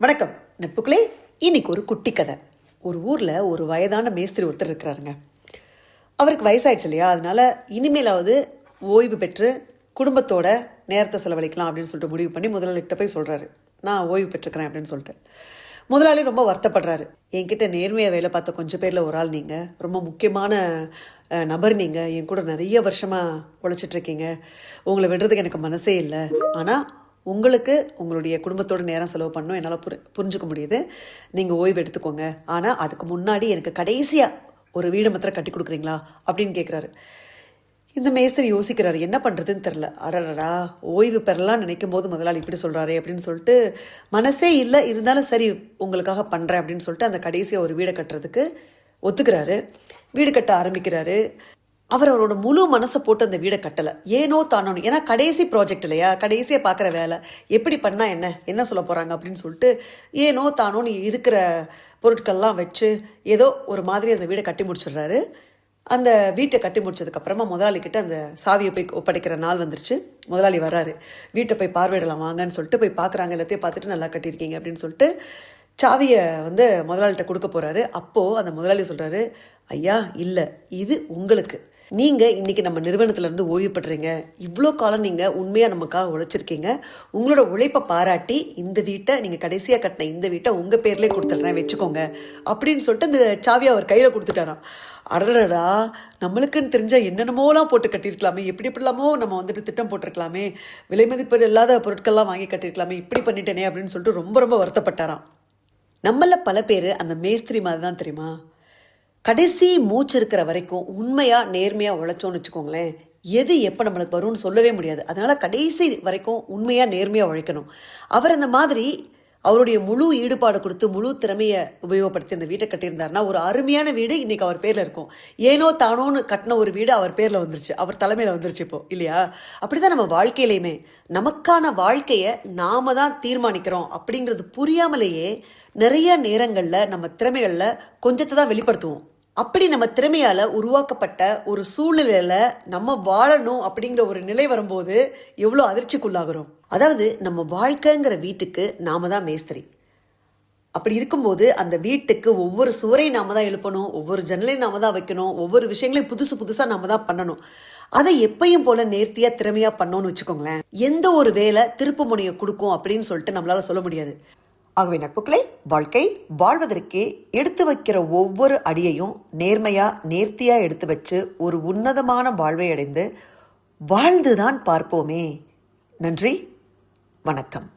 வணக்கம் நட்புகளே. இன்னைக்கு ஒரு குட்டி கதை. ஒரு ஊரில் ஒரு வயதான மேஸ்திரி ஒருத்தர் இருக்கிறாருங்க. அவருக்கு வயசாயிடுச்சு இல்லையா, அதனால இனிமேலாவது ஓய்வு பெற்று குடும்பத்தோட நேரத்தை செலவழிக்கலாம் அப்படின்னு சொல்லிட்டு முடிவு பண்ணி முதலாளிகிட்ட போய் சொல்கிறாரு, நான் ஓய்வு பெற்றுக்கிறேன் அப்படின்னு சொல்லிட்டு. முதலாளி ரொம்ப வருத்தப்படுறாரு. என்கிட்ட நேர்மையாக வேலை பார்த்த கொஞ்சம் பேரில் ஒரு ஆள் நீங்கள், ரொம்ப முக்கியமான நபர் நீங்கள், என் கூட நிறைய வருஷமாக உழைச்சிட்ருக்கீங்க, உங்களை விடுறதுக்கு எனக்கு மனசே இல்லை. ஆனால் உங்களுக்கு உங்களுடைய குடும்பத்தோட நேரம் செலவு பண்ணணும் என்னால் புரிஞ்சுக்க முடியுது. நீங்கள் ஓய்வு எடுத்துக்கோங்க. ஆனால் அதுக்கு முன்னாடி எனக்கு கடைசியாக ஒரு வீடு மாத்திரம் கட்டி கொடுக்குறீங்களா அப்படின்னு கேட்குறாரு. இந்த மேஸ்திரி யோசிக்கிறாரு, என்ன பண்ணுறதுன்னு தெரில. அடடா, ஓய்வு பெறலாம் நினைக்கும் போது முதலாளி இப்படி சொல்கிறாரே அப்படின்னு சொல்லிட்டு மனசே இல்லை. இருந்தாலும் சரி உங்களுக்காக பண்ணுறேன் அப்படின்னு சொல்லிட்டு அந்த கடைசியாக ஒரு வீடை கட்டுறதுக்கு ஒத்துக்கிறாரு. வீடு கட்ட ஆரம்பிக்கிறாரு. அவரோட முழு மனசை போட்டு அந்த வீடை கட்டலை. ஏனோ தானோன்னு, ஏன்னா கடைசி ப்ராஜெக்ட் இல்லையா, கடைசியாக பார்க்குற வேலை, எப்படி பண்ணால் என்ன சொல்ல போகிறாங்க அப்படின்னு சொல்லிட்டு ஏனோ தானோன்னு இருக்கிற பொருட்கள்லாம் வச்சு ஏதோ ஒரு மாதிரி அந்த வீடை கட்டி முடிச்சிடுறாரு. அந்த வீட்டை கட்டி முடிச்சதுக்கப்புறமா முதலாளிக்கிட்ட அந்த சாவியை போய் ஒப்படைக்கிற நாள் வந்துருச்சு. முதலாளி வராரு. வீட்டை போய் பார்வையிடலாம் வாங்கன்னு சொல்லிட்டு போய் பார்க்குறாங்க. எல்லாத்தையும் பார்த்துட்டு நல்லா கட்டியிருக்கீங்க அப்படின்னு சொல்லிட்டு சாவியை முதலாளிகிட்ட கொடுக்க போகிறாரு. அப்போது அந்த முதலாளி சொல்கிறாரு, ஐயா இல்லை, இது உங்களுக்கு. நீங்கள் இன்றைக்கி நம்ம நிறுவனத்துலேருந்து ஓய்வு பெற்றீங்க. இவ்வளோ காலம் நீங்கள் உண்மையாக நமக்காக உழைச்சிருக்கீங்க. உங்களோட உழைப்பை பாராட்டி இந்த வீட்டை, நீங்கள் கடைசியாக கட்டின இந்த வீட்டை உங்கள் பேர்லேயே கொடுத்துட்றேன், வச்சுக்கோங்க அப்படின்னு சொல்லிட்டு அந்த சாவியை அவர் கையில் கொடுத்துட்டாராம். அடடா, நம்மளுக்குன்னு தெரிஞ்சால் என்னென்னமோலாம் போட்டு கட்டியிருக்கலாமே, எப்படி எப்படிலாமோ நம்ம திட்டம் போட்டிருக்கலாமே, விலை மதிப்பு இல்லாத பொருட்கள்லாம் வாங்கி கட்டியிருக்கலாமே, இப்படி பண்ணிட்டேனே அப்படின்னு சொல்லிட்டு ரொம்ப ரொம்ப வருத்தப்பட்டாராம். நம்மள பல பேர் அந்த மேஸ்திரி மாதிரி தான் தெரியுமா. கடைசி மூச்சு இருக்கிற வரைக்கும் உண்மையாக நேர்மையாக உழைச்சோன்னு வச்சுக்கோங்களேன், எது எப்போ நம்மளுக்கு வரும்னு சொல்லவே முடியாது. அதனால் கடைசி வரைக்கும் உண்மையாக நேர்மையாக உழைக்கணும். அவர் அந்த மாதிரி அவருடைய முழு ஈடுபாடு கொடுத்து முழு திறமையை உபயோகப்படுத்தி அந்த வீட்டை கட்டியிருந்தாருன்னா ஒரு அருமையான வீடு இன்றைக்கி அவர் பேரில் இருக்கும். ஏனோ தானோன்னு கட்டின ஒரு வீடு அவர் பேரில் வந்துருச்சு, அவர் தலைமையில் வந்துருச்சு இப்போ, இல்லையா? அப்படி தான் நம்ம வாழ்க்கையிலையுமே நமக்கான வாழ்க்கையை நாம தான் தீர்மானிக்கிறோம் அப்படிங்கிறது புரியாமலேயே நிறைய நேரங்களில் நம்ம திறமைகளில் கொஞ்சத்தை தான் வெளிப்படுத்துவோம். அப்படி நம்ம திறமையால் உருவாக்கப்பட்ட ஒரு சூழ்நிலையில் நம்ம வாழணும் அப்படிங்கிற ஒரு நிலை வரும்போது எவ்வளோ அதிர்ச்சிக்குள்ளாகிறோம். அதாவது நம்ம வாழ்க்கைங்கிற வீட்டுக்கு நாம தான் மேஸ்திரி. அப்படி இருக்கும்போது அந்த வீட்டுக்கு ஒவ்வொரு சுவரையும் நாம தான் எழுப்பணும், ஒவ்வொரு ஜன்னலையும் நாம தான் வைக்கணும், ஒவ்வொரு விஷயங்களையும் புதுசாக நாம தான் பண்ணணும். அதை எப்பயும் போல நேர்த்தியா திறமையா பண்ணோன்னு வச்சுக்கோங்களேன், எந்த ஒரு வேலை திருப்பு முனையை கொடுக்கும் அப்படின்னு சொல்லிட்டு நம்மளால சொல்ல முடியாது. ஆகவே நட்புக்களே, வாழ்க்கை வாழ்வதற்கே எடுத்து வைக்கிற ஒவ்வொரு அடியையும் நேர்த்தியா எடுத்து வச்சு ஒரு உன்னதமான வாழ்வை அடைந்து வாழ்ந்துதான் பார்ப்போமே. நன்றி, வணக்கம்.